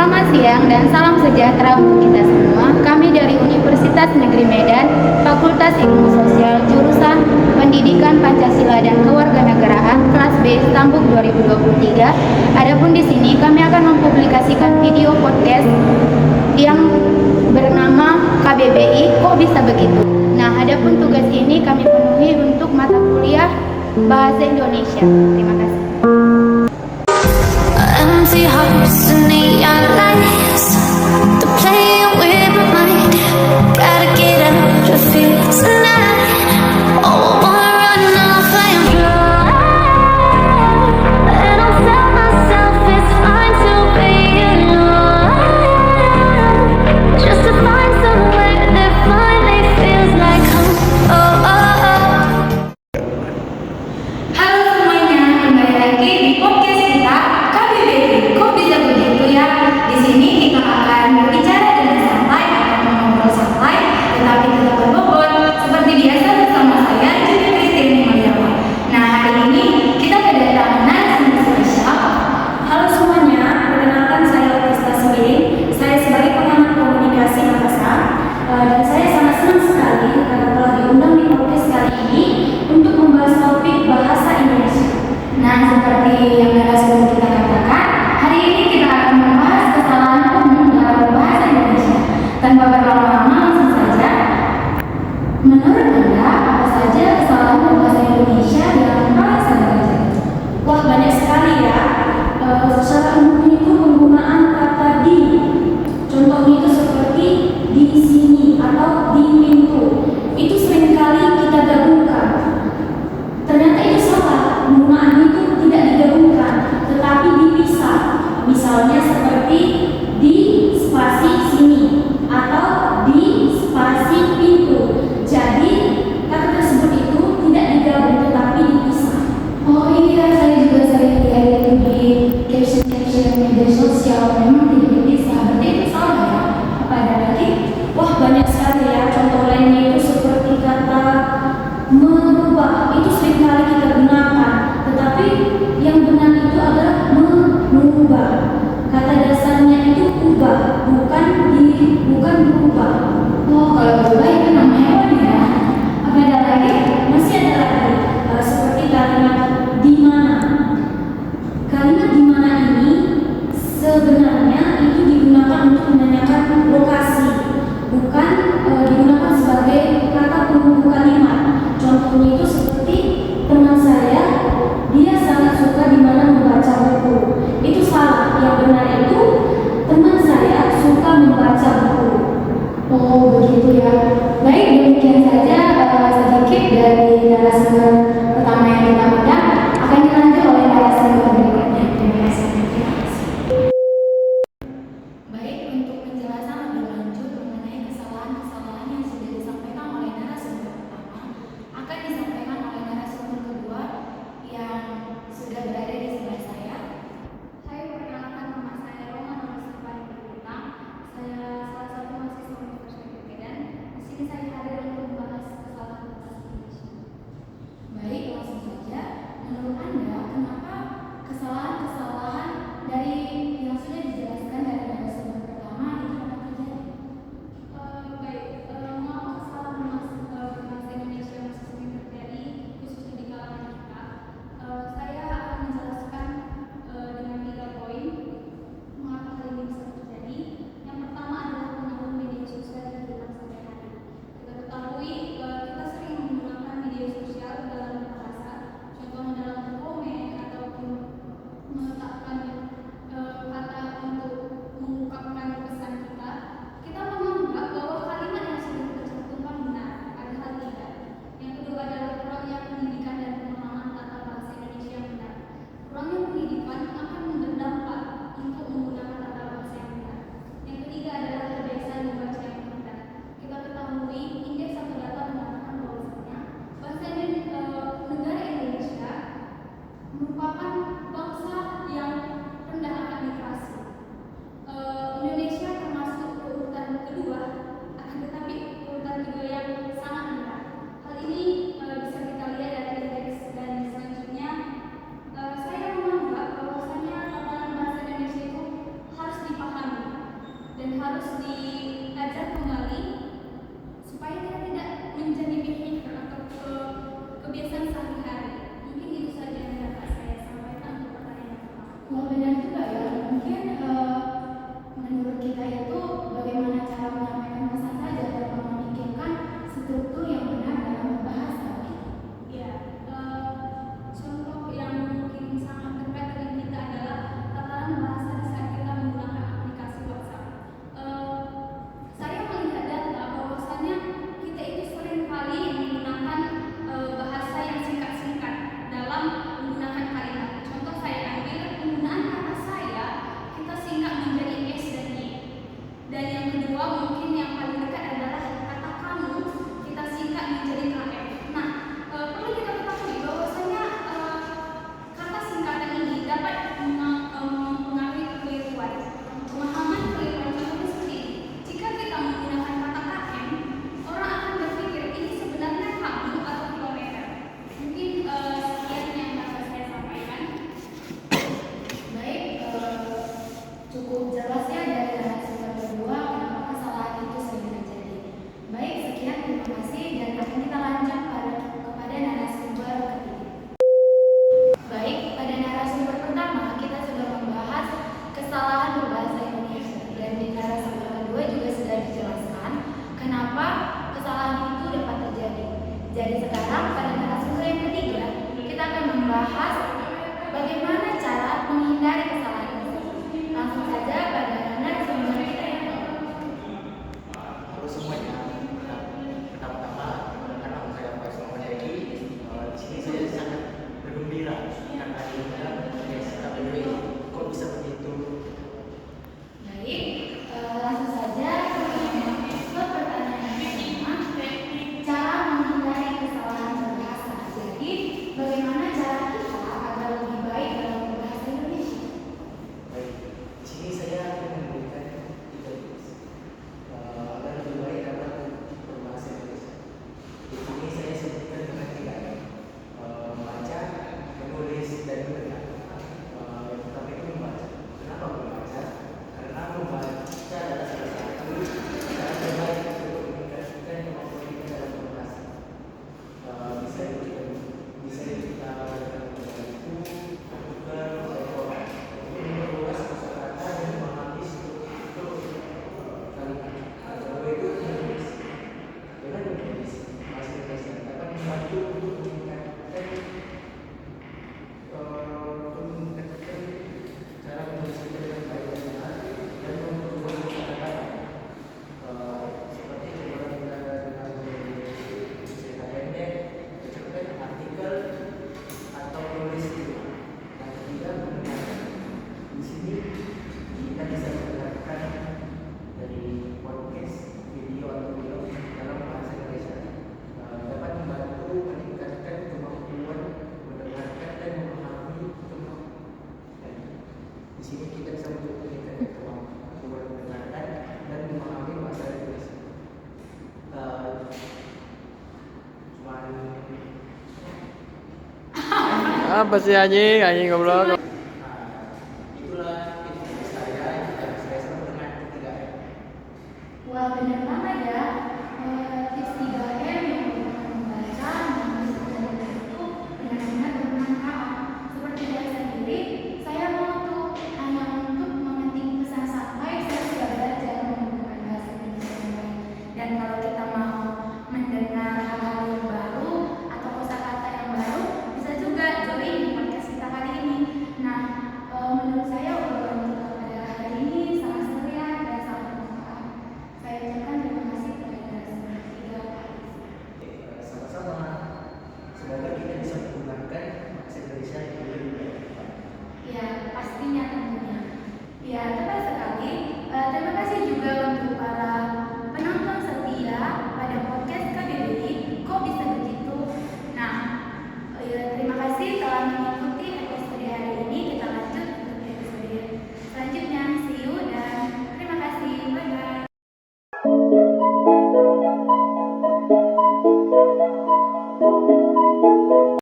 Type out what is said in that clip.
Selamat siang dan salam sejahtera untuk kita semua. Kami dari Universitas Negeri Medan, Fakultas Ilmu Sosial, jurusan Pendidikan Pancasila dan Kewarganegaraan, kelas B, Stambuk 2023. Adapun di sini kami akan mempublikasikan video podcast yang bernama KBBI, Kok Bisa Begitu. Nah, adapun tugas ini kami penuhi untuk mata kuliah Bahasa Indonesia. Terima kasih. Empty hearts and neon lights, they're playing with my mind. Gotta get out of here tonight. Oh, I wanna run off and fly, and I'll tell myself it's fine to be alone, just to find somewhere that finally feels like home. Oh, oh, oh. Halo semuanya, kembali lagi di podcast kita KBBI. Kok bisa begitu ya? Di sini kita akan berbicara dengan santai atau mengobrol santai, tetapi tetap berbobot seperti biasa bersama saya Juni Kristiani Mariawan. Nah, hari ini kita kedatangan narasumber spesial. Halo semuanya, perkenalkan saya Otista Sibiring. Saya sebagai pengamat komunikasi Makassar, dan saya sangat senang sekali karena telah diundang di podcast kali ini untuk membahas topik bahasa Indonesia. Nah, seperti yang narasumber kita katakan, hari ini kita akan membahas kesalahan umum dalam bahasa Indonesia. Tanpa berlama-lama, langsung saja. Menurut Anda, apa saja kesalahan bahasa Indonesia yang paling sering terjadi? Wah, banyak sekali ya. Secara umum itu penggunaan kata di. Contohnya itu seperti di sini atau di pintu. Itu seringkali kita gabungkan. Ternyata itu salah. Penggunaan itu tidak digabungkan, tetapi dipisah. Misalnya seperti di spasi sini atau di spasi pintu. Jadi kata tersebut itu tidak digabung tetapi dipisah. Oh iya, saya juga sering lihat itu di caption-caption media sosial. Memang tidak dipisah, berarti itu salah ya? Apa ada lagi? Wah, banyak sekali ya. Contoh lainnya itu seperti kata mengubah. Itu seringkali kita gunakan, tetapi yang benar itu adalah mengubah. Kata dasarnya itu ubah, bukan berubah. Oh, kalau berubah itu namanya apa ya? Apa ada lagi? Masih ada lagi seperti kalimat di mana. Kalimat di mana ini sebenarnya itu digunakan untuk menanyakan lokasi, bukan digunakan sebagai kata penghubung kalimat. Contohnya itu seperti teman saya, dia sangat suka di mana membaca buku. Itu salah. Yang benar itu teman saya suka membaca buku. Oh, kita bisa mencukupi kita kemampuan mendengarkan dan memahami bahasa Indonesia. Apa sih anjing goblok.